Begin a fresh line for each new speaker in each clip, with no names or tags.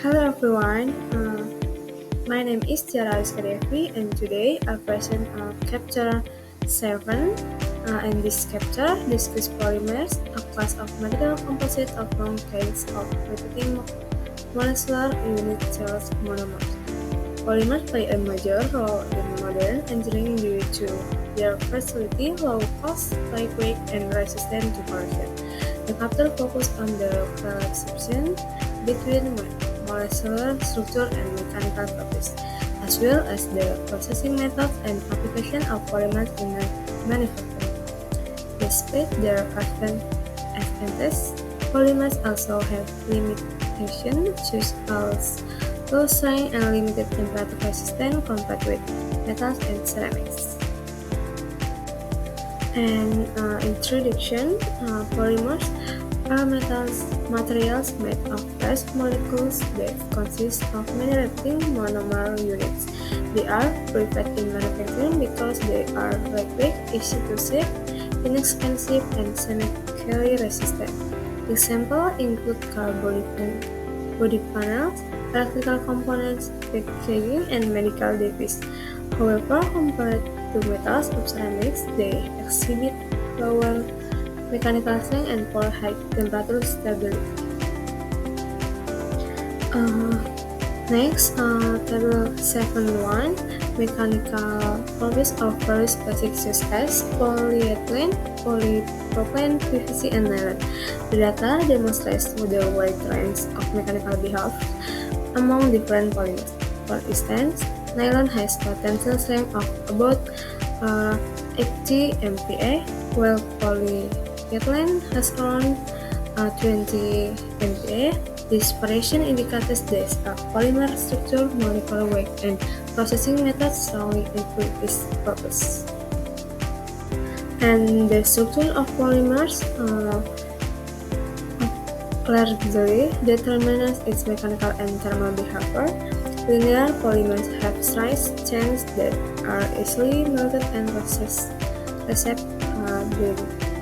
Hello everyone, my name is Tiara Devi, and today I present chapter 7. In this chapter, discuss polymers, a class of material composite of long chains of repeating molecular unit cells monomers. Polymers play a major role in modern engineering due to their versatility, low cost, lightweight, and resistant to corrosion. The chapter focuses on the relation between molecular structure and mechanical properties, as well as the processing methods and application of polymers in manufacturing. Despite their advantages, polymers also have limitations such as low strength and limited temperature resistance compared with metals and ceramics. And introduction, polymers are materials made of fast molecules that consist of many repeating monomer units. They are preferred in manufacturing because they are lightweight, easy to shape, inexpensive, and chemically resistant. Examples include car body panels, electrical components, packaging, and medical devices. However, compared to metals or ceramics, they exhibit lower mechanical strength and poor high temperature stability. Next, table 7.1 mechanical properties of various plastics such as polyethylene, polypropylene, PVC, and nylon. The data demonstrates the wide range of mechanical behavior among different polymers. For instance, nylon has a tensile strength of about 80 MPa, while polyethylene has around 20 MPa. This variation indicates that polymer structure, molecular weight, and processing methods strongly influence its purpose. And the structure of polymers largely determines its mechanical and thermal behavior. Linear polymers have straight chains that are easily melted and recessed.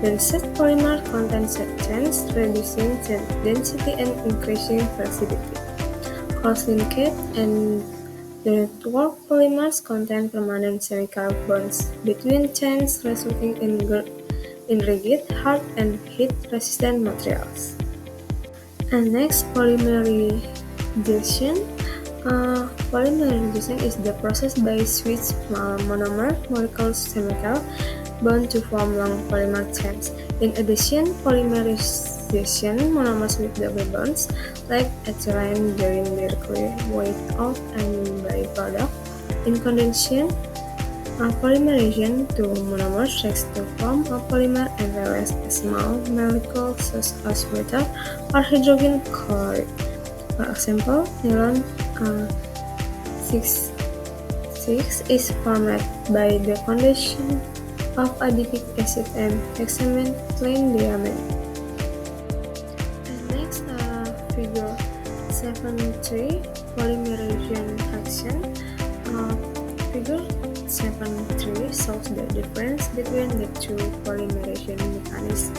Dense polymer contain set chains, reducing density and increasing flexibility. Cross-linked and network polymers contain permanent chemical bonds between chains, resulting in rigid, hard, and heat-resistant materials. And next, polymerization. Polymerization is the process by which monomer molecules chemical bond to form long polymer chains. In addition, polymerization monomers with double bonds, like ethylene during their weight out and byproduct. In condensation, polymerization two monomers react to form a polymer and release a small molecule such as water or hydrogen chloride. For example, nylon 6 is formed by the condensation of adipic acid and hexamethylene diamine. And next, figure 7.3 polymerization reaction. Figure 7.3 shows the difference between the two polymerization mechanisms.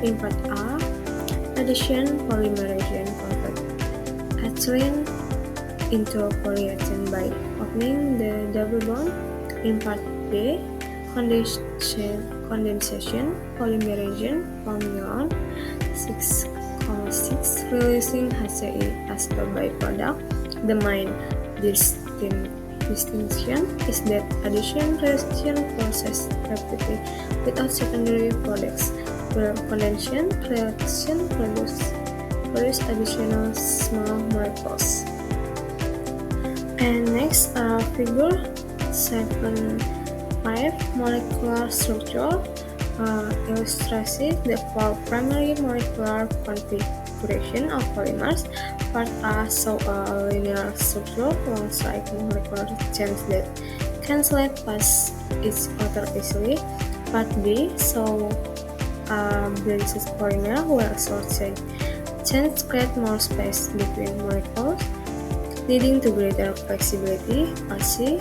In part A, addition polymerization convert ethylene into polyethylene by opening the double bond. In part B, condensation polymerization from nylon 6,6 releasing HCl as a byproduct. The main distinction is that addition reaction process rapidly without secondary products, where condensation reaction produce additional small molecules. And next, figure 7.5 molecular structure illustrates the four primary molecular configuration of polymers. Part A shows a linear structure alongside molecular chains that can slide past each other easily. Part B shows a branched polymer where short chains create more space between molecules, leading to greater flexibility. Part C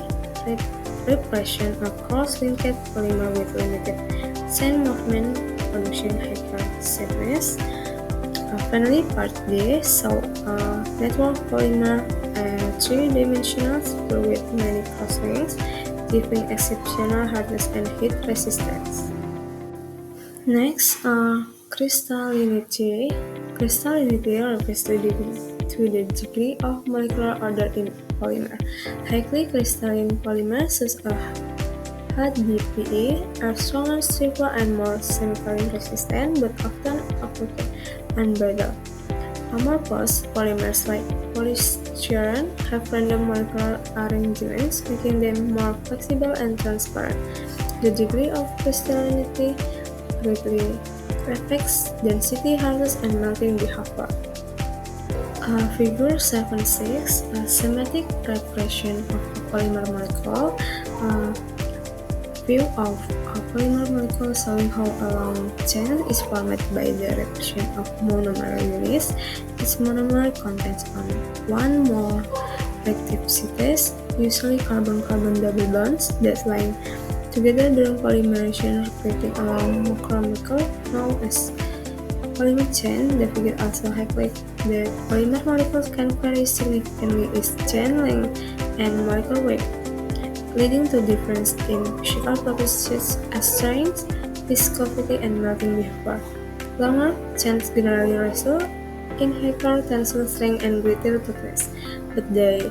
represents a cross-linked polymer with limited chain movement, producing higher stiffness. Finally, part D shows a network polymer, and three-dimensional screw with many crosslinks, giving exceptional hardness and heat resistance. Next, crystallinity. Crystallinity refers to the degree of molecular order in polymer. Highly crystalline polymers such as HDPE are stronger, stiffer, and more chemically resistant, but often opaque and brittle. Amorphous polymers like polystyrene have random molecular arrangements, making them more flexible and transparent. The degree of crystallinity greatly affects density, hardness, and melting behavior. Figure 7.6, a schematic representation of a polymer molecule. View of a polymer molecule showing how a long chain is formed by the reaction of monomer units. Each monomer contains only one more active sitase, usually carbon-carbon double bonds that line together during polymerization, creating a long macromolecule known as polymer chain. The figure also highlights that polymer molecules can vary significantly in chain length and molecular weight, leading to difference in physical properties as strength, viscosity, and melting behavior. Longer chains generally result in higher tensile strength and greater toughness, but they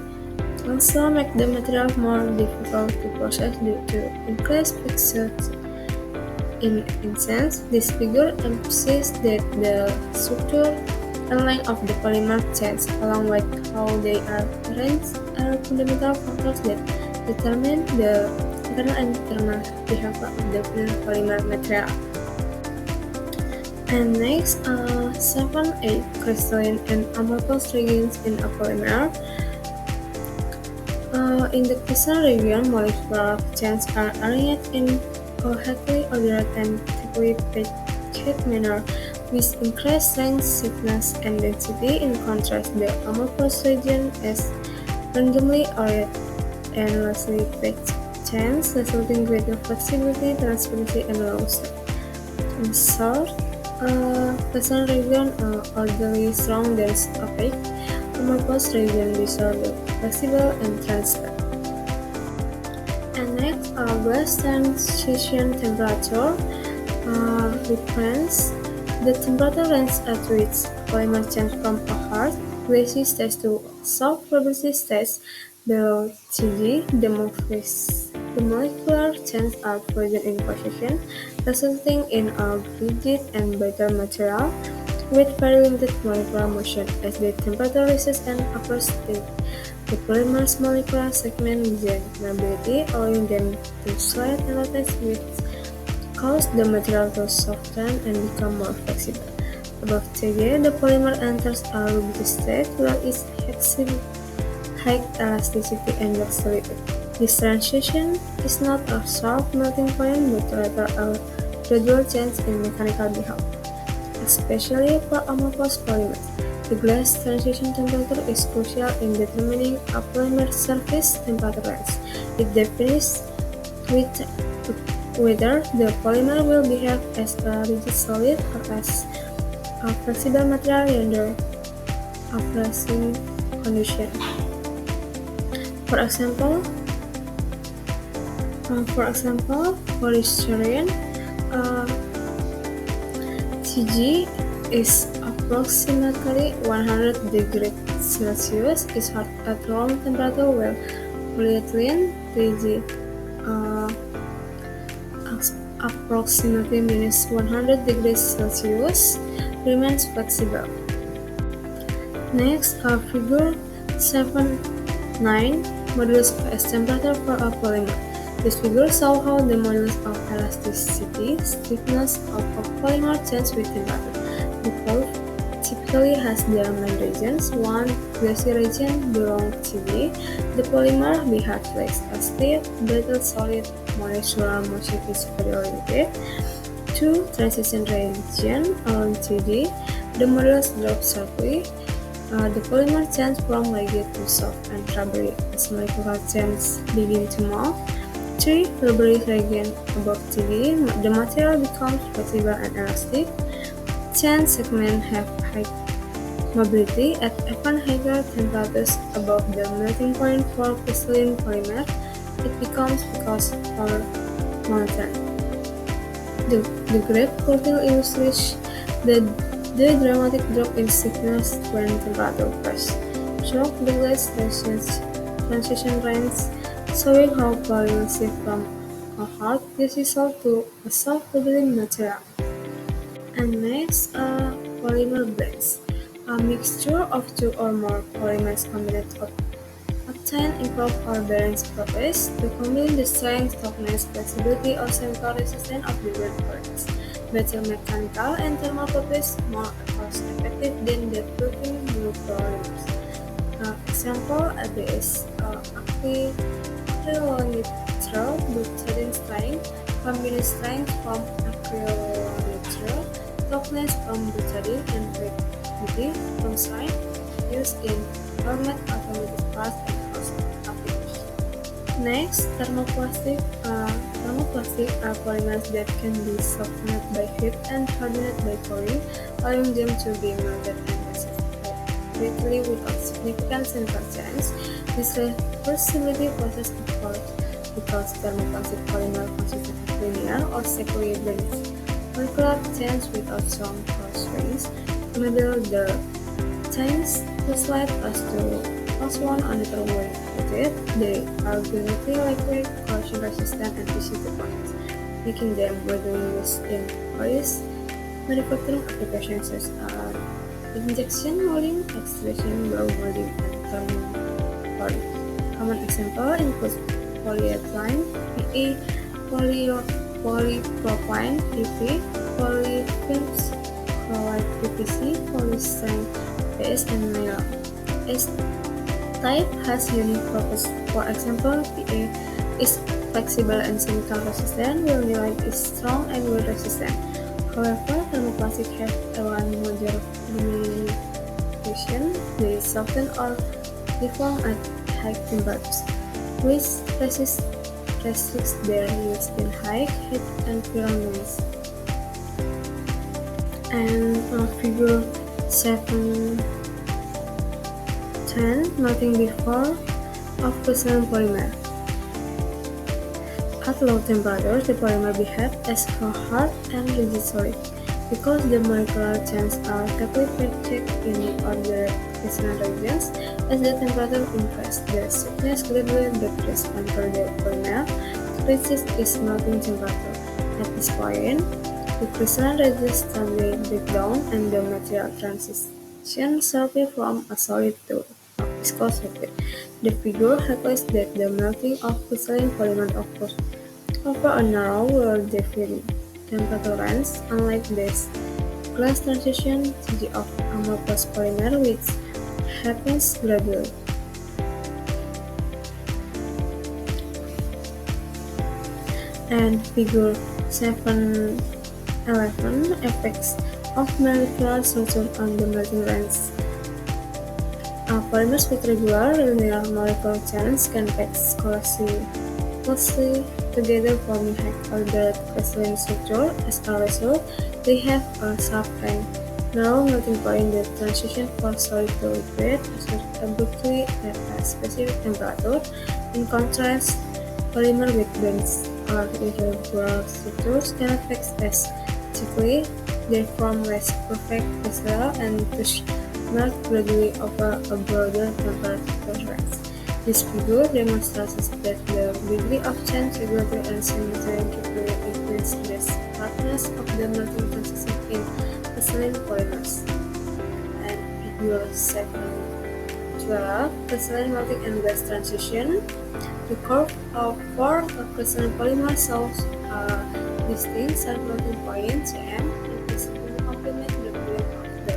also make the material more difficult to process due to increased viscosity. In essence, this figure emphasizes that the structure and length of the polymer chains, along with how they are arranged, are fundamental factors that determine the internal and thermal behavior of the polymer material. And next, 7-8 crystalline and amorphous regions in a polymer. In the crystalline region, molecular chains are arranged in a highly ordered and tightly packed manner, with increased strength, stiffness, and density. In contrast, the amorphous region is randomly ordered and loosely packed chains, resulting in greater flexibility, transparency, and low strength. In short, crystalline region orderly, strong, dense, opaque. Amorphous region disordered, flexible, and transparent. And next, glass transition temperature reference. The temperature range at which polymer change from a hard, glassy stage to soft, rubbery stage below Tg. The molecular chains are frozen in position, resulting in a rigid and brittle material with very limited molecular motion. As the temperature rises and approaches the polymer's molecular segment gain mobility, allowing them to slide and rotate, which cause the material to soften and become more flexible. Above Tg, the polymer enters a rigid state where it exhibits high elasticity and less solidity. This transition is not a sharp melting point, but rather a gradual change in mechanical behavior. Especially for amorphous polymers, the glass transition temperature is crucial in determining a polymer surface temperature range. It defines whether the polymer will behave as a rigid solid or as a flexible material under a freezing condition. For example, polystyrene Tg is approximately 100 degrees Celsius is hot at room temperature, while polyethylene Tg approximately minus 100 degrees Celsius remains flexible. Next, figure 7.9 modulus of S temperature for a polymer. This figure shows how the modulus of elasticity, stiffness of a polymer changes with temperature. The curve typically has the main regions. One, glassy region below Tg. The polymer behaves like a stiff, brittle solid. Molecular motion is very limited. 2. Transition region around Tg. The modulus drops sharply. The polymer changes from rigid to soft and rubbery as molecular chains begin to move. 3. Rubbery region above Tg. The material becomes flexible and elastic. Chain segments have high
mobility at even higher temperatures above the melting point for crystalline polymer. It becomes because or molten. The graph further illustrates the dramatic drop in thickness when temperature first drops the glass transition range, showing how polymers shift from a hard dissolved to a soft bubbling material. And next, polymer blends. A mixture of two or more polymers combined of obtain improve or balance properties to combine the strength, toughness, flexibility, or chemical resistance of the blend products. Better mechanical and thermal properties more cost effective than developing new polymers. Example, ABS, acrylonitrile butadiene strength, combined strength from acrylonitrile, toughness from butadiene, and rigidity from strength used in format automotive parts and house applications. Next, thermoplastic are polymers that can be softened by heat and hardened by cooling, allowing them to be melted and resist quickly without significant chemical change. This reversibility process occurs because thermoplastic polymer consist of linear or secondary blends. Molecular change without strong cross rings enable the chains to slide as one another way with it. They are generally lightweight, corrosion resistant, and easy to connect, making them readily used in various manufacturing applications such as injection molding, extrusion, blow molding, and thermoforming. Common examples include polyethylene, PE, polypropylene, PP, polyfilms, chloride PVC, polystyrene PS, and nylon. Each type has unique properties. For example, PA is flexible and chemical resistant, while nylon is strong and wind resistant. However, thermoplastic have one major limitation: they soften or deform at high temperatures, which restricts their use in high heat environments. And figure 7.10 melting before of crystalline polymer. At low temperatures, the polymer behaves as a hard and rigid solid. Because the molecular chains are tightly packed in ordered crystalline regions, as the temperature increases, the thickness gradually decreases until the polymer reaches its melting temperature. At this point, the crystalline regions suddenly break down and the material transitions sharply from a solid to a viscous liquid. The figure highlights that the melting of crystalline polymer occurs over a narrow, well-defined temperature range, unlike this glass transition to the of amorphous polymer, which happens gradually. And figure 7.11 effects of molecular structure on the melting range. Polymers with regular linear molecular chains can pack closely together forming high-ordered crystalline structure. As a result, they have a sharp and narrow melting point that transition from solid to liquid abruptly at a specific temperature. In contrast, polymer with dense or irregular structures cannot pack as quickly. They form less perfect crystal and thus melt gradually over a broader temperature range. This figure demonstrates that the degree of change regularly and symmetrically influences the sharpness of the melting transition in crystalline polymers. And figure 7.12 crystalline melting and gas transition. The curve for a crystalline polymer shows a distinct sharp melting point (Cm) and is to complement the blend of the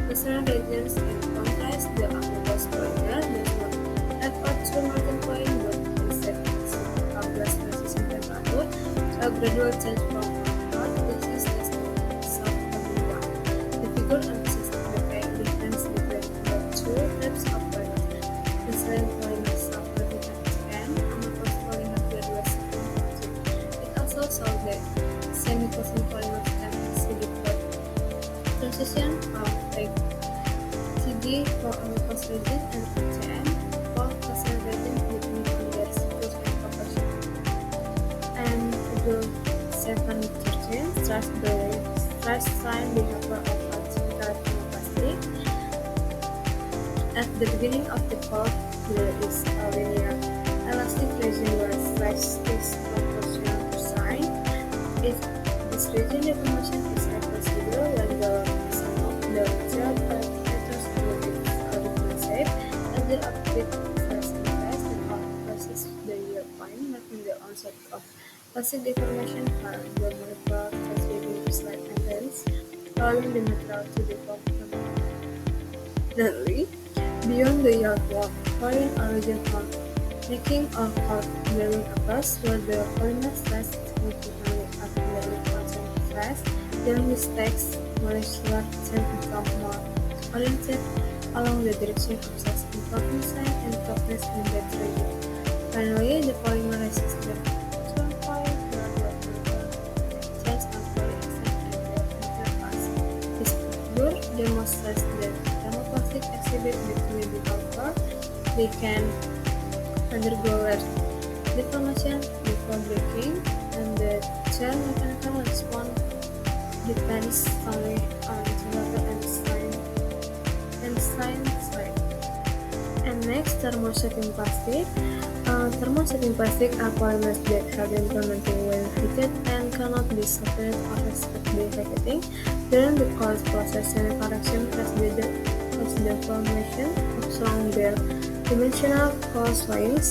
crystalline regions. In contrast, the amorphous polymer does not have a true melting point but instead has a glass transition temperature, so a gradual change from hard gases to soft one. The figure emphasizes the fact difference between the two types of polymers. Crystalline polymers of Cm, amorphous polymer gradual separated. It also shows that semi-closing polymers can exhibit the transition of like
resin and ATM, both possess resin depending on their cycles and proportion. And Figure 7.13 stress the stress-strain behavior of chemical thermoplastic. At the beginning of the curve, there is a linear elastic region where stress is proportional to strain. If this region deformation is reversible when the sum of the material parameters will be different shape, as the upbeat stress increase, the curve crosses the yield point, marking the onset of plastic deformation where the molecular stress begins to slide and bends, allowing the material to deform permanently. Beyond the yield wall, following a region of making or bearing occurs where the polymer stress is significantly above the constant stress, then the stakes molecular chain become more oriented along the direction of stress improving sign and toughness in that region. Finally, the polymer resists the actual point where the molecular chains are fully extended and the interface. This figure demonstrates that thermoplastic exhibit between the alpha, they can undergo deformation before breaking, and the gel mechanical response depends solely on temperature and strain. And next, thermosetting plastic. Thermosetting plastic are polymers that have been fermenting when heated and cannot be separated or respect dehydrating. During the cold process, semi-correction has the formation of strong dimensional coastlines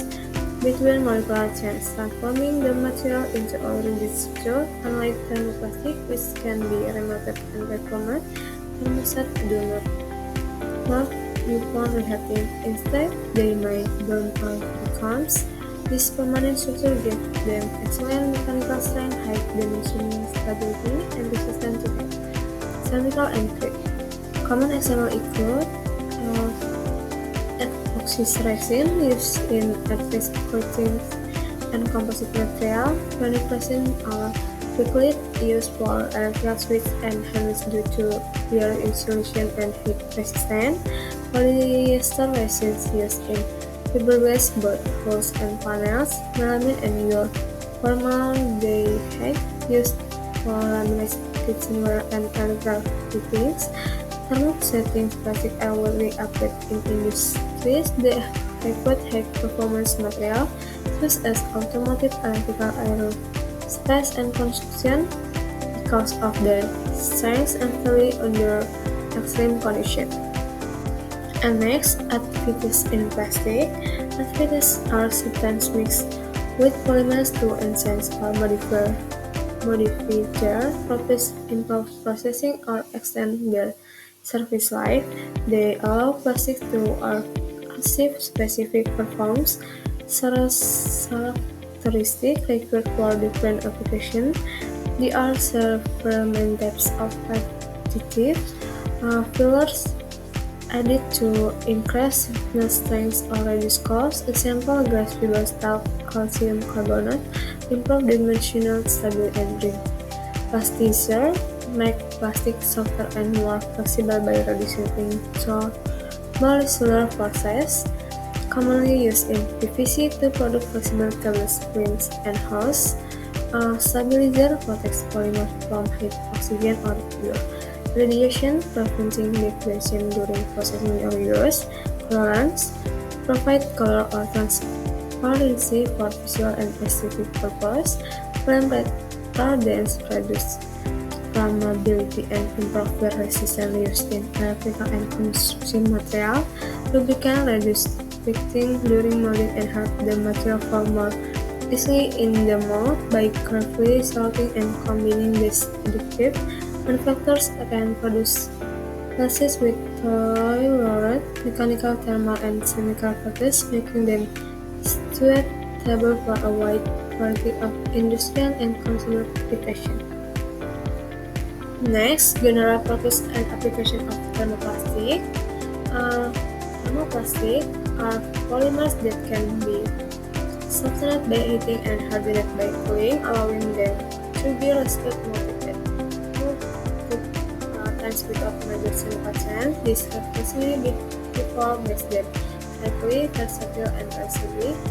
between molecular chains, transforming the material into a rigid structure. Unlike thermoplastic, which can be remelted and reformed, thermoset do not upon reheating. Instead, they may burn out becomes. This permanent structure gives them excellent mechanical strength, high dimensioning stability, and resistance to heat, chemical and creep. Common examples include epoxy resin used in advanced coatings and composite material, chronic resin are quickly used for electrical switch and handles due to their insulation and heat resistance. Polyester resins used in fiberglass boats and panels, melamine and wool. Formaldehyde used for laminates, kitchenware, and electrical fittings. Thermosetting plastic are widely applied in industries that require high-performance material, such as automotive, electrical, aerospace, and construction, because of their strength and stability under extreme conditions. And next, activities in plastic. Activities are substances mixed with polymers to enhance or modify their properties, improve processing, or extend their surface life. They allow plastics to achieve specific performance characteristics required for different applications. There are several main types of additives, fillers added to increase the strength or reduce cost. Example: glass fiber talc, calcium carbonate, improve dimensional stability and ring. Plasticizer make plastic softer and more flexible by reducing intermolecular forces, commonly used in PVC to produce flexible cables, springs, and hoses. Stabilizer protects polymers from heat, oxygen, or fuel radiation, preventing degradation during processing or use. Colorants provide color or transparency for visual and aesthetic purposes. Flame retardants reduce flammability and improve the resistance used in electrical and construction material. Lubricant reduce fricting during molding and help the material form more easily in the mold by carefully selecting and combining these additives. Manufacturers can produce glasses with tailored mechanical, thermal, and chemical properties, making them suitable for a wide variety of industrial and consumer applications. Next, general purpose and application of thermoplastic. Thermoplastic are polymers that can be softened by heating and hardened by cooling, allowing them to be resistant to times without major chemical change. These have recently been people makes them highly versatile and resilient,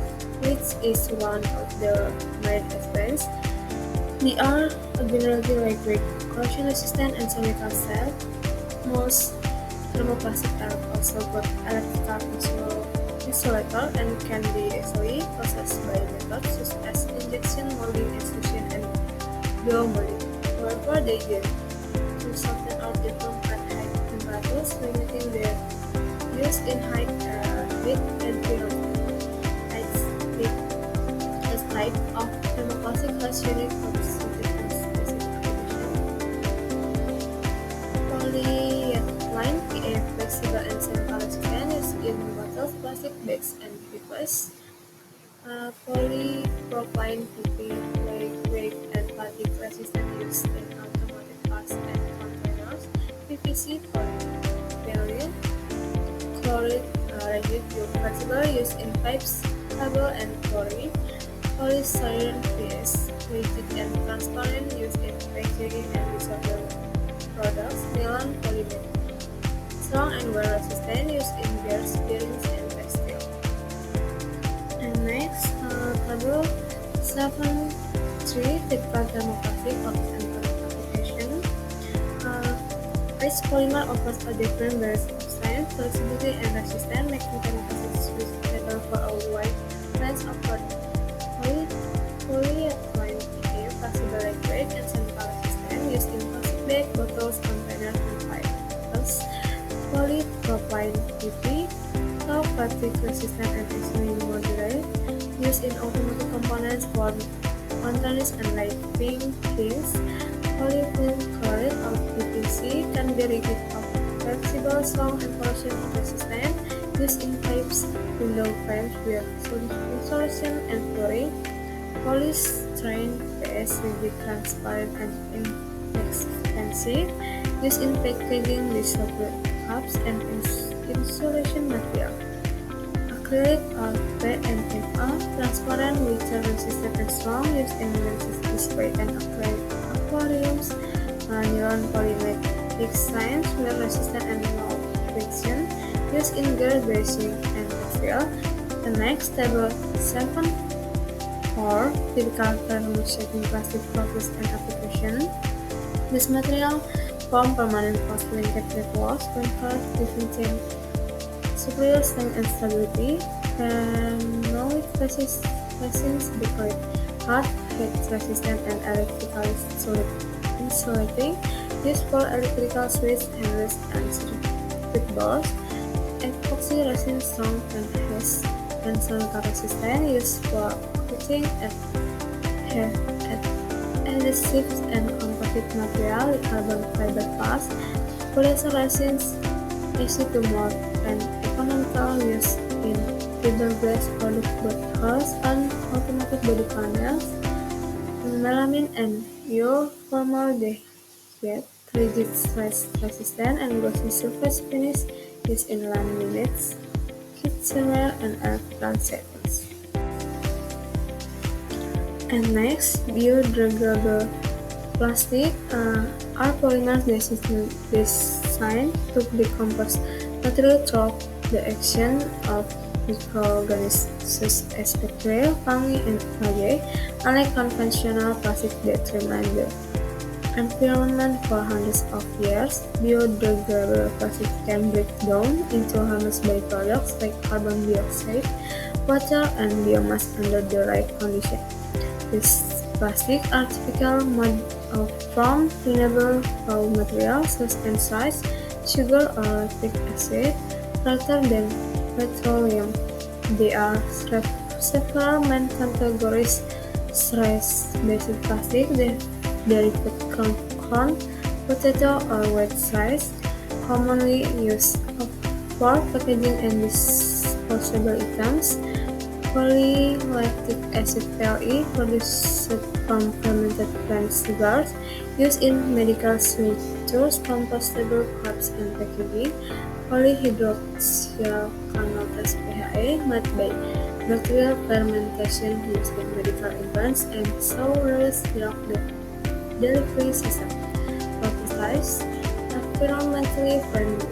which is one of the main advantages. They are generally lightweight, corrosion resistant, and chemical safe. Most thermoplastic are also good electrical insulator and can be easily processed by methods such as injection molding, extrusion, and blow-molding. However, they tend to soften or deform at high temperatures, limiting their use in high heat environments. This type of thermoplastic has unique composition and specific application. Polyethylene, PA, flexible and semi-resistant, used in bottles, plastic bags, and papers. Polypropylene, PP, lightweight and fatigue resistant, used in automotive parts and containers. PVC, polypropylene, chloride, rigid, flexible, used in pipes, cable, and flooring. Polystyrene, PS, rigid and transparent, used in packaging and dissolvable products. Nylon, polymer, strong and wear-resistant, used in gears, bearings, and textile. And next, table 7.3, typical thermoplastic of application. Each polymer offers a different range of strength, flexibility, and resistance, making thermoplastics suitable for a wide range of products. Polyethylene PA, flexible, lightweight, and semi-resistant, used in plastic bags, bottles, containers, and pipes. Polypropylene PP, tough, fatigue resistant, and easily modular, used in automotive components for containers and lighting kits. Polyethylene chloride of PVC can be rigid, flexible, strong, and corrosion resistant, used in pipes, window frames with insulation and flooring. Polystyrene PS, rigid, transparent, and inexpensive, used in packaging, dissolvable cups, and insulation material. Acrylic RP and MA, transparent, water-resistant, and strong, used in lenses, display, and aquariums. Nylon polymer science, wear-resistant, and low friction, used in gear bracing and textile. The next, table 7. Or typical thermoshaping plastic process and application. This material forms permanent post-linked walls when cut, giving superior strength and stability. Phenolic resins decorate hard, heat-resistant, and electrically insulating, used for electrical switch handles and circuit boards. Epoxy resin, strong and has and chemical-resistant, used for coating at adhesives and composite material like carbon fiber parts. Polyester resins, easy to mold and economical, used in fiberglass products, both hulls and automotive body panels. Melamine and formaldehyde, rigid, stress resistant, and glossy surface finish, used in laminates, kitchenware, and electrical settings. And next, biodegradable plastic are polymers designed to decompose material through the action of microorganisms such as bacteria, fungi, and algae. Unlike conventional plastic that remain the environment for hundreds of years, biodegradable plastic can break down into harmless byproducts like carbon dioxide, water, and biomass under the right conditions. These plastics are typical made from renewable raw materials such as rice, sugar, or lactic acid, rather than petroleum. There are several main categories: rice-based plastic, derived corn, potato, or wheat rice, commonly used for packaging and disposable items. Polylactic acid (PLE), produced from fermented plant sugars, used in medical sutures, compostable cups, and packaging. Polyhydroxycannabis (PHA), made by bacterial fermentation, used in medical implants and slow-release drug delivery system. Prototypes, environmentally friendly.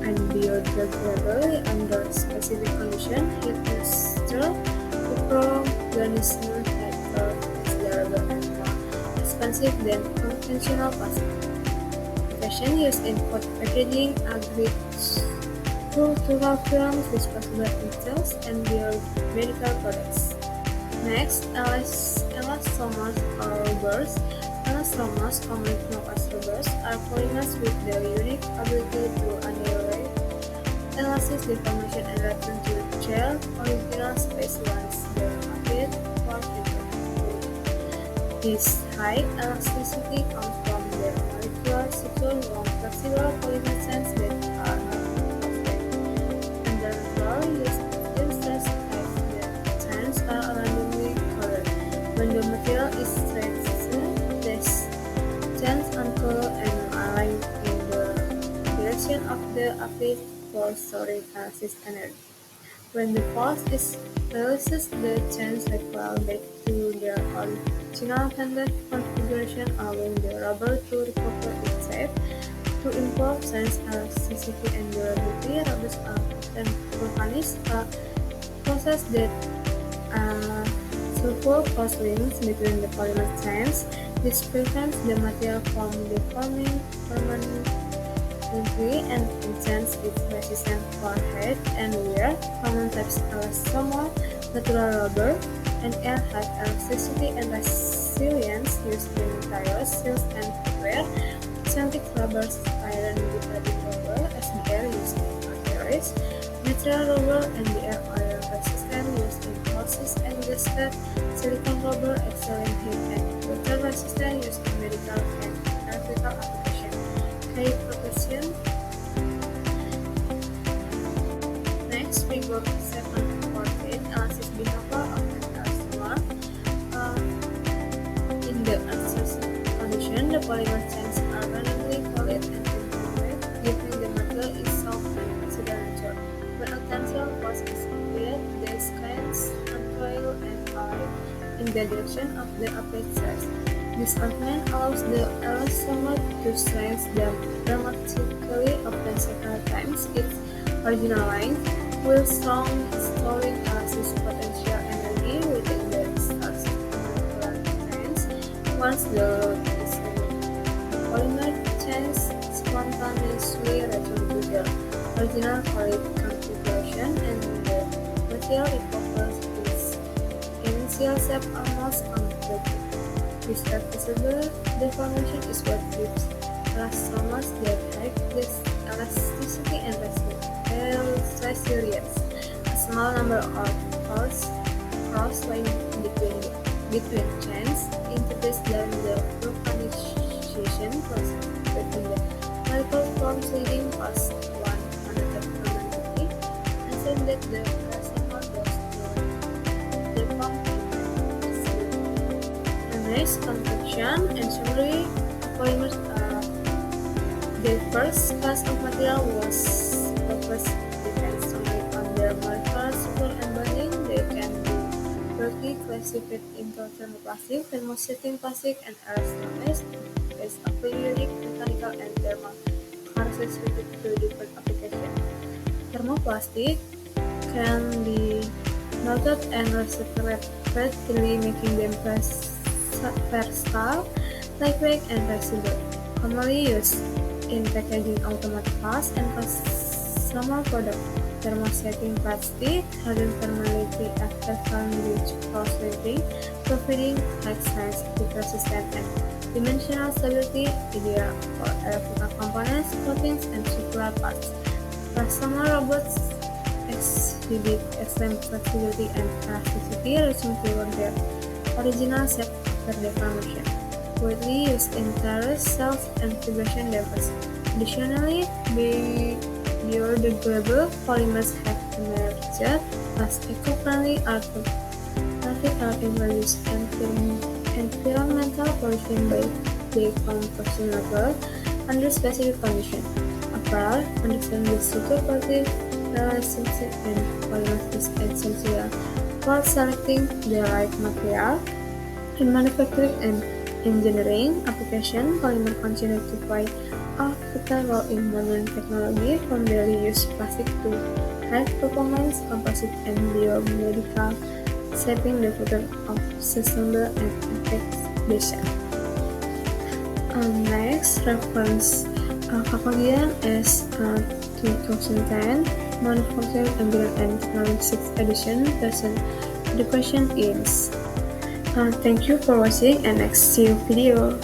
and biodegradable under specific conditions. Heat moisture microorganisms that is durable and more expensive than conventional plastic. Application used in food packaging, agricultural films, disposable utensils, and biomedical products. Next, elastomers or rubbers. Elastomers, commonly known as rubbers, are polymers with the unique ability to annihilate elastic deformation and return to their original space once the applied force is. This high elasticity comes from their molecular structure long flexible polymer chains that are not perfect. Under natural use, illustrates as the chains are randomly colored. When the material is stretched, these chains uncoil and align in the direction of the applied force, storing elastic energy. When the force is released, the chains recoil back to their original intended configuration, allowing the rubber to recover its shape. To improve chain elasticity and durability, rubbers are often vulcanized, a process that sulfur cross links between the polymer chains. This prevents the material from deforming permanently and enhances its resistance for heat and wear. Common types elastomer, natural rubber, and air high elasticity and resilience used in tires, seals, and footwear. Synthetic rubbers, iron degrading rubber, SDR used in batteries. Natural rubber and the air oil resistant used in horses and gasket. Silicone rubber, excellent heat and water resistant used in medical and electrical applications. Kalpakjian. Next, we go to 714, analysis behavior of an elastomer. In the uncertain condition, the polymer chains are randomly coiled and interconnected, giving the material is soft and accidental. When a tensile force is applied, the chains uncoil and are in the direction of the applied force. This alignment allows the elastomer to stretch dramatically, often several times its original length, while storing elastic potential energy within the molecular chains. Once the load is removed, the polymer chains spontaneously return to their original solid configuration, and the material recovers its initial shape almost completely. This reversible deformation is what gives elastomers their high elasticity and resilience. A small number of cross-links between chains interface during the vulcanization process between the molecule forms leading past one another permanently, and so that the elastomer does not deform. Next, convection. In summary, polymers are the first class of material whose purpose depends solely on their molecular structure and bonding. They can be broadly classified into thermoplastic, thermosetting plastic, and elastomers based on periodic, mechanical, and thermal characteristics to different applications. Thermoplastic can be melted and recycled rapidly, making them versatile, lightweight, and flexible. Commonly used in packaging, automotive parts, and consumer products. Thermosetting plastic has thermally after sandwich cross-linking, providing high strength, heat resistance, and dimensional stability, ideal for electrical components, coatings, and circular parts. Consumer robots exhibit extreme flexibility and elasticity, reaching toward their original shape after deformation. Widely used in tires, cells, and vibration dampers. Additionally, biodegradable polymers have emerged as eco-friendly alternative reduce environmental pollution by decomposition level under specific conditions. Overall, understanding the structure, relationship, and polymers is essential for selecting the right material. In manufacturing and engineering application, polymers continue to play of vital role in modern technology, from daily use plastic to high performance composite and biomedical, shaping the future of sustainable and efficient. Next, reference Kalpakjian is 2010 Manufacturing Engineering and Technology 6th edition. Dosen. The question is, thank you for watching and next see you video.